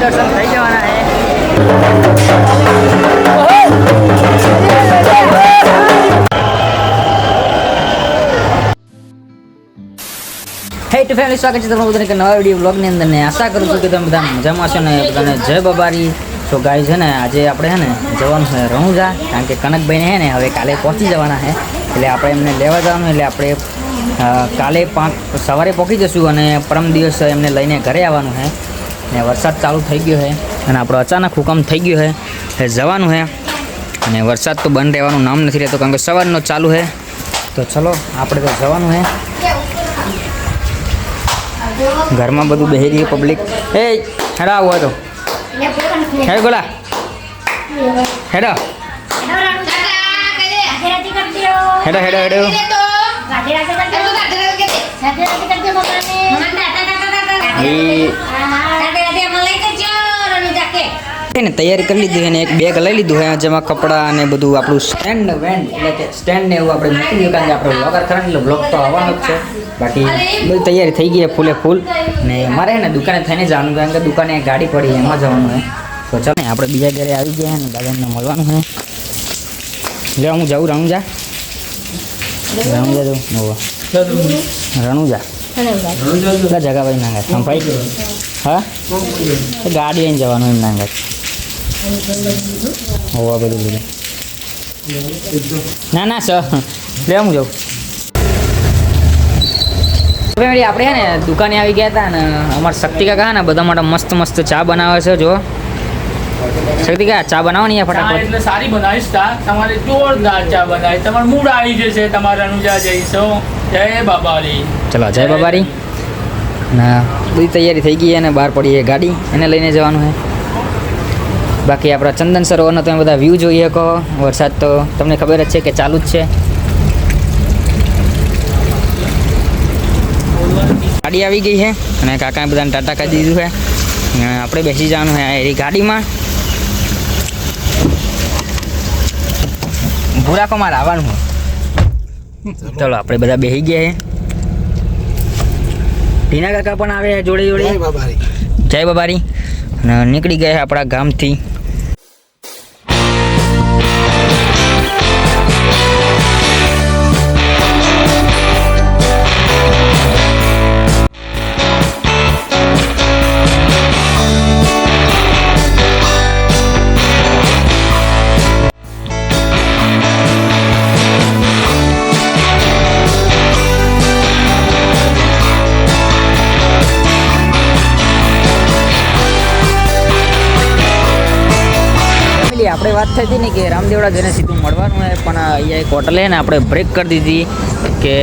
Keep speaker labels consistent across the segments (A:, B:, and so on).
A: દર્શન થઈ જવાના છે. હે ટુ ફેમિલી, સ્વાગત છે તમારું બધાને એક નવા વિડીયો બ્લોગની અંદર. ને આશા કરું છું કે તમે બધા મજામાં છો ને બધાને જય બાબારી. તો ગાય છે ને આજે આપણે છે ને જવાનું છે રણુજા, કારણ કે કનકભાઈને છે ને હવે કાલે પહોંચી જવાના છે, એટલે આપણે એમને લેવા જવાનું. એટલે આપણે કાલે 5 સવારે પહોંચી જશું અને પરમ દિવસ એમને લઈને ઘરે આવવાનું છે. ને વરસાદ ચાલુ થઈ ગયો છે અને આપણો અચાનક હુકમ થઈ ગયો છે એટલે જવાનું છે. અને વરસાદ તો બંધ રહેવાનું નામ નથી રહેતો, કારણ કે સવારનો ચાલુ છે. તો ચલો આપણે તો જવાનું છે. ઘરમાં બધું બેહી રહ્યું પબ્લિક. હે હેડા આવું હોય તો હે ગોલા હેડો હેડો હેડો હેડો. ને તૈયારી કરી લીધી અને એક બેગ લઈ લીધું હે, જેમાં કપડાં અને બધું આપણું સ્ટેન્ડ વેન્ડ એટલે કે સ્ટેન્ડ ને એવું આપણે મૂકી દીધું, કારણ કે આપણે બ્લોગર ખરા એટલે બ્લોગ તો આવવાનો જ છે. બાકી બધી તૈયારી થઈ ગઈ ફૂલે ફૂલ. ને મારે ને દુકાને થઈને જવાનું, કારણ કે દુકાને ગાડી પડી એમાં જવાનું છે. તો ચાલો ને આપણે બીજા ઘરે આવી ગયા ને દાદાને મળવાનું છે. લે હું જાઉં રણુજા જવું રણુજા જગાભાઈ નાંગા સંભાઈ. હા ગાડી લઈને જવાનું એમ નાંગા હોવા બધું ના ના સર લે હું જાઉં. આપણે છે ને દુકાને આવી ગયા હતા ને અમારા શક્તિ કાકા ને બધા માટે મસ્ત મસ્ત ચા બનાવે છે. જો શક્તિ કાકા ચા બનાવવાની ફટાફટ.
B: એટલે સારી બનાવીશ તમારે જોરદાર ચા બનાવી, તમારે મૂડ આવી જશે. તમારે અનુજા જઈશું. જય બાબારી.
A: ચલો જય બાબારી. ના બધી તૈયારી થઈ ગઈ અને બહાર પડી છે ગાડી, એને લઈને જવાનું છે. બાકી આપણા ચંદન સરોવરનો તમે બધા વ્યૂ જોઈએ કહો. વરસાદ તો તમને ખબર જ છે કે ચાલુ જ છે. ગાડી આવી ગઈ છે અને કાકાએ બધાને ટાટા કરી દીધું છે. આપણે બેસી જવાનું છે એ ગાડીમાં. ભૂરાકો મારે આવવાનું હોય. ચલો આપણે બધા બેસી ગયા છે. ટીના કાકા પણ આવે જોડે જોડે. જય બાબારી. અને નીકળી ગયા આપણા ગામથી. આપણે વાત થઈ હતી ને કે રામદેવડા જઈને સીધું મળવાનું હોય, પણ અહીંયા એક હોટલ છે ને આપણે બ્રેક કરી દીધી કે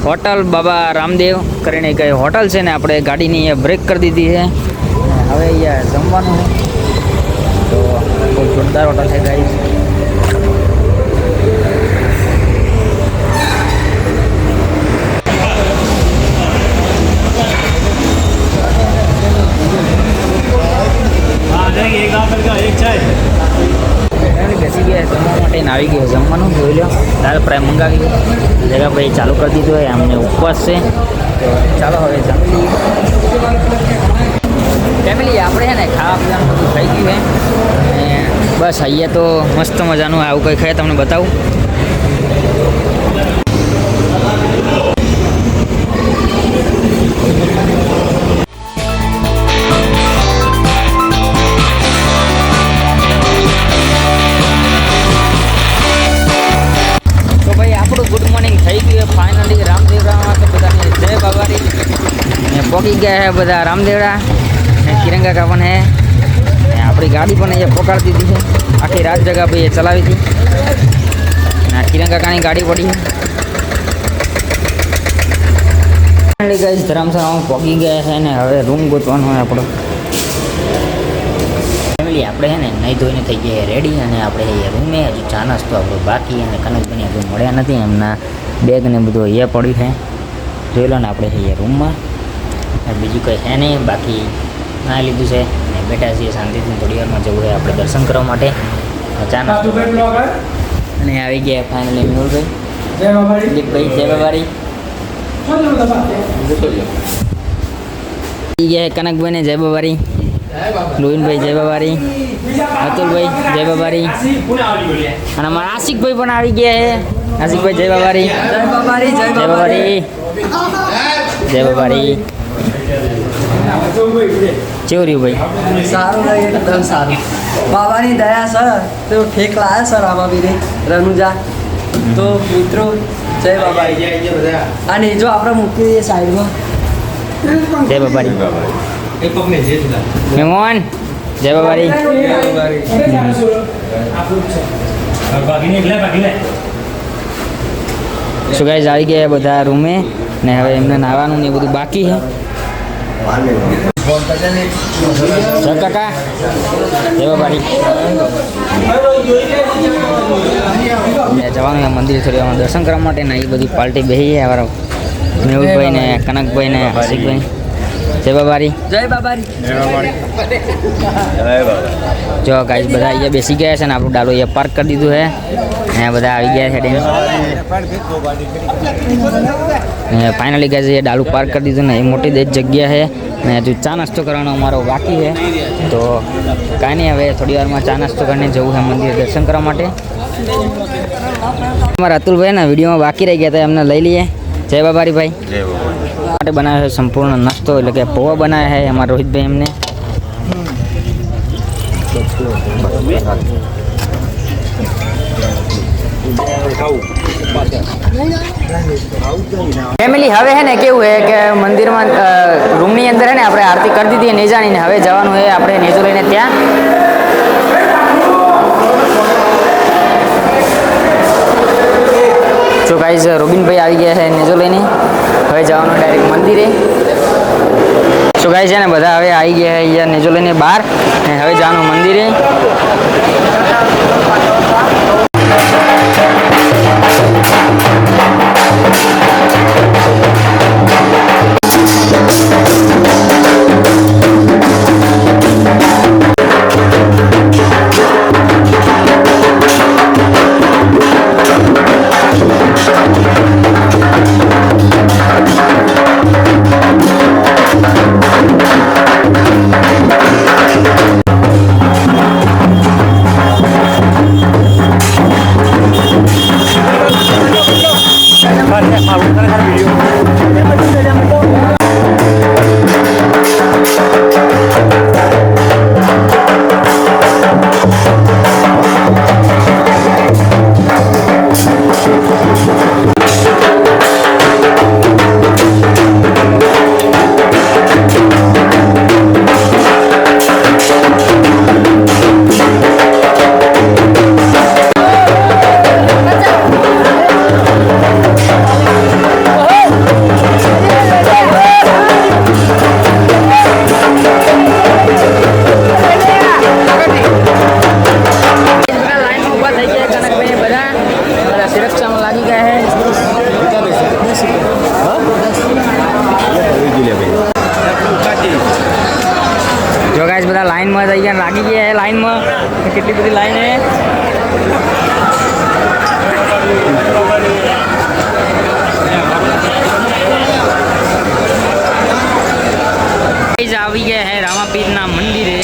A: હોટલ બાબા રામદેવ કરીને કઈ હોટલ છે ને આપણે ગાડીની અહીંયા બ્રેક કરી દીધી છે. હવે અહીંયા જમવાનું તો બહુ જોરદાર હોટલ છે ગાઈસ. બેસી ગયા જમવા માટે આવી ગયો જમવાનું. જોઈ લો દાળ ફ્રાય મંગાવી જગા ભાઈ ચાલુ કરી દીધું હોય. અમને ઉપવાસ છે તો ચાલો હવે જમી લઈએ. ફેમિલી આપણે છે ને ખાવા પીવાનું બધું થઈ ગયું છે અને બસ અહીંયા તો મસ્ત મજાનું આવું કંઈ ખાય તમને બતાવું. ગુડ મોર્નિંગ થઈ ગયું ફાઇનલી રામદેવડામાં. તો બધાને જય બાબારી. ને પહોંચી ગયા છે બધા રામદેવડા ને કિરંગા કા પણ હે. આપણી ગાડી પણ અહીંયા પકડી દીધી છે. આખી રાત જગા ભાઈ એ ચલાવી હતી ને કિરંગા કાકાની ગાડી પડી છે. ગાઈસ ધર્મશાળામાં પહોંચી ગયા છે ને હવે રૂમ ગોતવાનો હોય આપણો. ફેમિલી આપણે છે ને નહીં ધોઈને થઈ ગયા રેડી અને આપણે અહીંયા રૂમે હજુ ચા નાસ્તો આપણો બાકી. અને કનકભાઈને હજુ મળ્યા નથી, એમના બેગ ને બધું અહીંયા પડ્યું છે. જોઈ લો ને આપણે અહીંયા રૂમમાં બીજું કંઈ છે નહીં. બાકી ના લીધું છે અને બેઠા છીએ શાંતિથી. થોડી વારમાં જવું છે આપણે દર્શન કરવા માટે. ચા નાસ્તો અને આવી ગયા ફાઇનલી મેહુલભાઈ દીપભાઈ. જય બાબારી. ગયા કનકભાઈને જય બાબારી. લોહિનભાઈ જય બાબારી, અતુલભાઈ જય બાબારી અને અમારા આશિકભાઈ પણ આવી ગયા છે. આશિકભાઈ જય બાબારી,
C: જય બાબારી, જય
A: જય બાબારી, જય બાબારી. કેવું રહ્યું ભાઈ?
C: સારું લાગે, એકદમ સારું. બાબાની દયા સર તો ઠેક લાયા સર આમાં બી રનુજા. તો મિત્રો જય બાબારી. અને જો આપણે મૂકી દઈએ સાઈડમાં.
A: જય બાબારી. મહેમાન જય બાબારી. શું ગાઈસ આવી ગયા બધા રૂમે ને હવે એમને નાવાનું ને એ બધું બાકી છે. સર કાકા જય બાબારી. જવાનું છે મંદિર થોડી વાર દર્શન કરવા માટે ને એ બધી પાર્ટી બેસી છે અમારા મેહુલભાઈ ને કનકભાઈ ને આશિકભાઈ. જય બાબારી,
C: જય બાબારી.
A: જો ગાઈસ બધા અહીંયા બેસી ગયા છે ને આપણું ડાલો અહીંયા પાર્ક કરી દીધું છે. અહીંયા બધા આવી ગયા છે ફાઇનલી ગાઈસ એ ડાલુ પાર્ક કરી દીધું ને એ મોટી જ જગ્યા છે ને હજુ ચા નાસ્તો કરવાનો અમારો બાકી છે. તો કાંઈ નહીં, હવે થોડી વારમાં ચા નાસ્તો કરીને જવું છે મંદિર દર્શન કરવા માટે. અમારા અતુલભાઈ ને વિડીયોમાં બાકી રહી ગયા હતા, એમને લઈ લઈએ. જય બાબારી ભાઈ. માટે બનાવ્યો છે સંપૂર્ણ નાસ્તો, એટલે કે પૌવા બનાવ્યા છે અમારા રોહિતભાઈ એમને. ફેમિલી હવે છે ને કેવું છે કે મંદિરમાં રૂમની અંદર છે ને આપણે આરતી કરી દીધી નહીં જાણીને હવે જવાનું છે આપણે નેજો લઈને ત્યાં. જો ગાઈઝ રોબિનભાઈ આવી ગયા છે નેજો લઈને, હવે જવાનું ડાયરેક્ટ મંદિરે. સો ગાઈઝ છે ને બધા હવે આવી ગયા છે અહીંયા નેજો લઈને બહાર ને હવે જવાનું મંદિરે. જો ગાઈસ બધા લાઈનમાં જ અહીંયા લાગી ગયા છે. લાઈનમાં કેટલી બધી લાઈન છે. આવી ગયા છે રામાપીરના મંદિરે.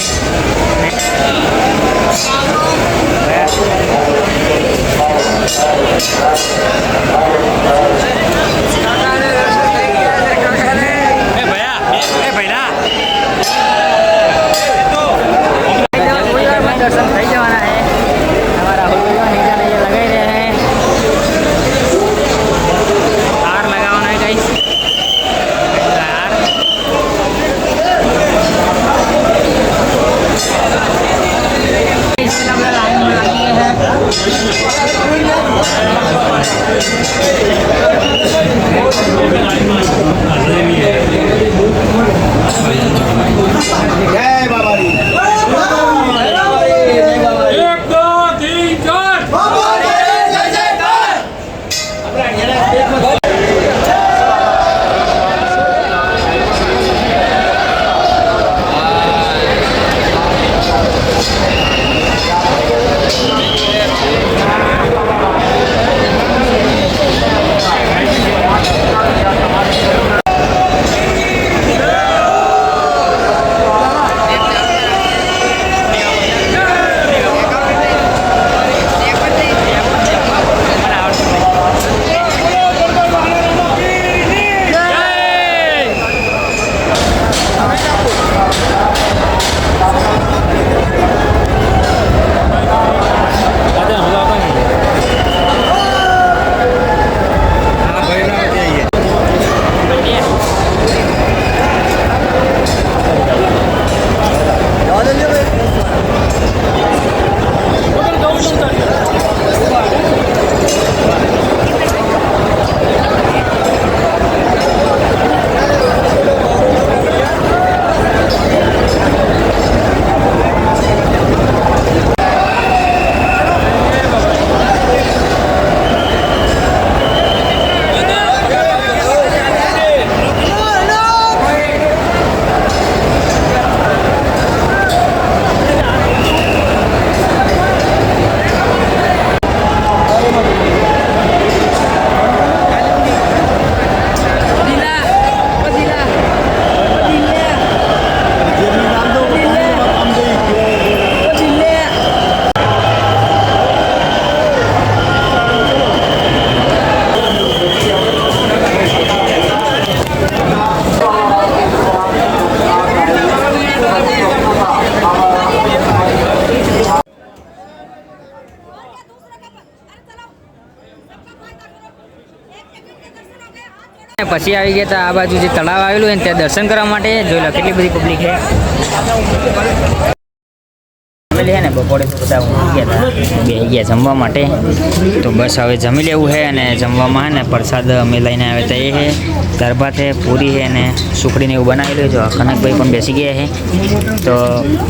A: દર્શન થઈ જવાના છે. અમારા હોલમાં નીચે લગાવી રહ્યા છે. હાર લગાવવાના છે ગાઈસ. હાર લાઈનમાં લાગી ગયા છે. પછી આવી ગયા હતા આ બાજુ જે તળાવ આવેલું હોય ને ત્યાં દર્શન કરવા માટે. જોઈ લો કેટલી બધી પબ્લિક છે. જમી લે ને બપોરે તો બધા ઊંઘી ગયા હતા, બેસી ગયા જમવા માટે. તો બસ હવે જમી લેવું છે. અને જમવામાં છે ને પ્રસાદ અમે લઈને આવ્યા હતા એ છે દાળ ભાત છે, પૂરી છે અને સુખડીને એવું બનાવેલું છે. જો કનકભાઈ પણ બેસી ગયા છે. તો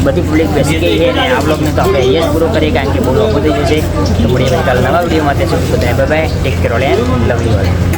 A: બધી પબ્લિક બેસી ગઈ છે. અને આ બ્લોગને તો આપણે અહીંયા જ પૂરો કરીએ કારણ કે બહુ લોકો થઈ જશે. તો મળીએ કાલે નવા વિડીયોમાં. ત્યાં સુધી બધા bye bye, take care all and love you all.